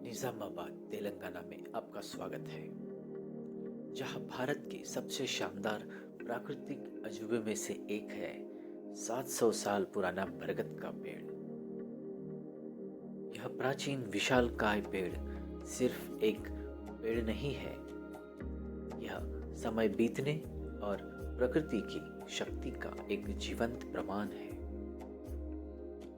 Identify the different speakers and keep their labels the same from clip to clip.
Speaker 1: निज़ामाबाद, तेलंगाना में आपका स्वागत है, जहां भारत के सबसे शानदार प्राकृतिक अजूबे में से एक है 700 साल पुराना बरगद का पेड़। यह प्राचीन विशालकाय पेड़ सिर्फ एक पेड़ नहीं है, यह समय बीतने और प्रकृति की शक्ति का एक जीवंत प्रमाण है।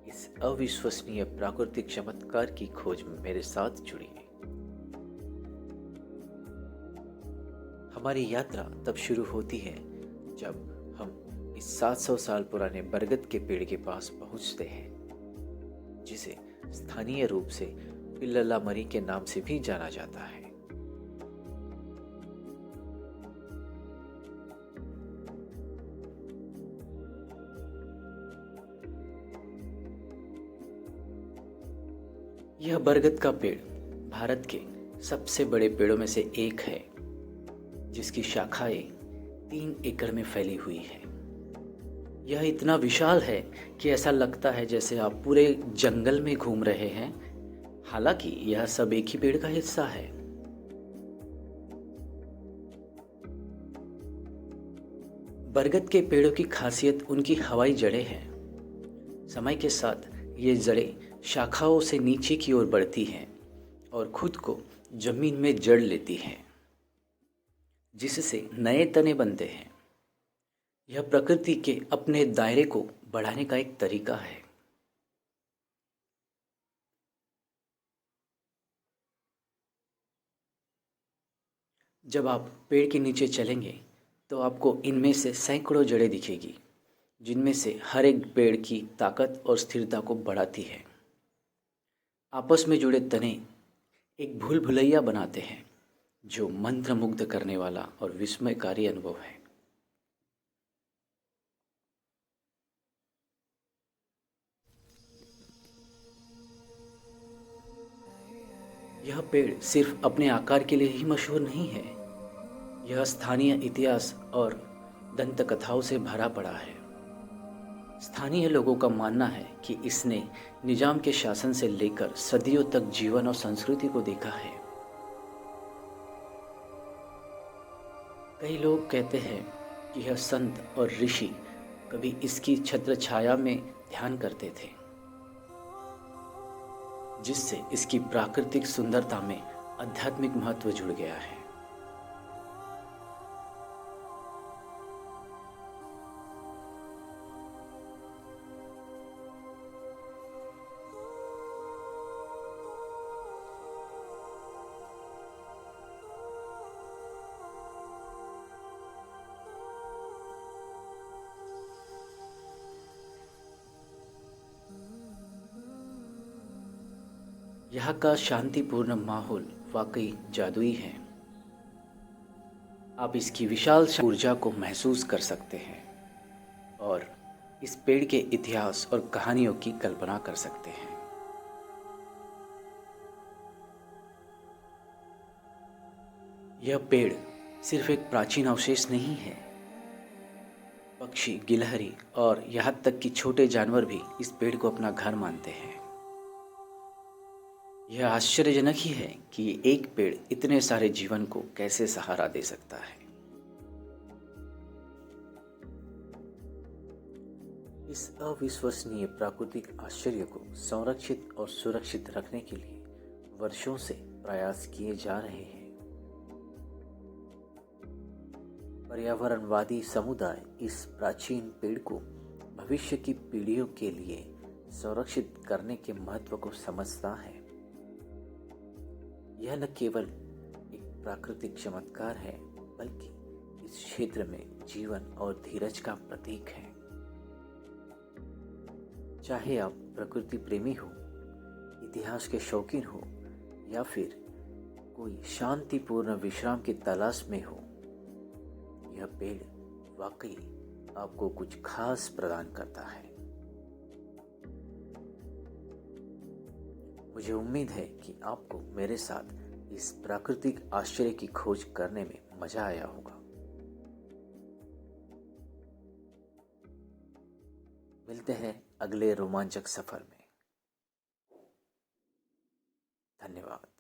Speaker 1: इस अविश्वसनीय प्राकृतिक चमत्कार की खोज में मेरे साथ जुड़िए। हमारी यात्रा तब शुरू होती है जब हम इस 700 साल पुराने बरगद के पेड़ के पास पहुंचते हैं, जिसे स्थानीय रूप से पिल्लला मरी के नाम से भी जाना जाता है। यह बरगद का पेड़ भारत के सबसे बड़े पेड़ों में से एक है, जिसकी शाखाएं 3 एकड़ में फैली हुई है। यह इतना विशाल है कि ऐसा लगता है जैसे आप पूरे जंगल में घूम रहे हैं। हालांकि यह सब एक ही पेड़ का हिस्सा है। बरगद के पेड़ों की खासियत उनकी हवाई जड़ें हैं। समय के साथ ये जड़ें शाखाओं से नीचे की ओर बढ़ती हैं और खुद को जमीन में जड़ लेती हैं, जिससे नए तने बनते हैं। यह प्रकृति के अपने दायरे को बढ़ाने का एक तरीका है। जब आप पेड़ के नीचे चलेंगे तो आपको इनमें से सैकड़ों जड़ें दिखेगी, जिनमें से हर एक पेड़ की ताकत और स्थिरता को बढ़ाती है। आपस में जुड़े तने एक भूल भुलैया बनाते हैं, जो मंत्रमुग्ध करने वाला और विस्मयकारी अनुभव है। यह पेड़ सिर्फ अपने आकार के लिए ही मशहूर नहीं है, यह स्थानीय इतिहास और दंत कथाओं से भरा पड़ा है। स्थानीय लोगों का मानना है कि इसने निजाम के शासन से लेकर सदियों तक जीवन और संस्कृति को देखा है। कई लोग कहते हैं कि यह संत और ऋषि कभी इसकी छत्र छाया में ध्यान करते थे, जिससे इसकी प्राकृतिक सुंदरता में आध्यात्मिक महत्व जुड़ गया है। यहाँ का शांतिपूर्ण माहौल वाकई जादुई है। आप इसकी विशाल ऊर्जा को महसूस कर सकते हैं और इस पेड़ के इतिहास और कहानियों की कल्पना कर सकते हैं। यह पेड़ सिर्फ एक प्राचीन अवशेष नहीं है। पक्षी, गिलहरी और यहाँ तक कि छोटे जानवर भी इस पेड़ को अपना घर मानते हैं। यह आश्चर्यजनक ही है कि एक पेड़ इतने सारे जीवन को कैसे सहारा दे सकता है। इस अविश्वसनीय प्राकृतिक आश्चर्य को संरक्षित और सुरक्षित रखने के लिए वर्षों से प्रयास किए जा रहे हैं। पर्यावरणवादी समुदाय इस प्राचीन पेड़ को भविष्य की पीढ़ियों के लिए संरक्षित करने के महत्व को समझता है। यह न केवल एक प्राकृतिक चमत्कार है, बल्कि इस क्षेत्र में जीवन और धीरज का प्रतीक है। चाहे आप प्रकृति प्रेमी हो, इतिहास के शौकीन हो या फिर कोई शांतिपूर्ण विश्राम की तलाश में हो, यह पेड़ वाकई आपको कुछ खास प्रदान करता है। मुझे उम्मीद है कि आपको मेरे साथ इस प्राकृतिक आश्चर्य की खोज करने में मजा आया होगा। मिलते हैं अगले रोमांचक सफर में। धन्यवाद।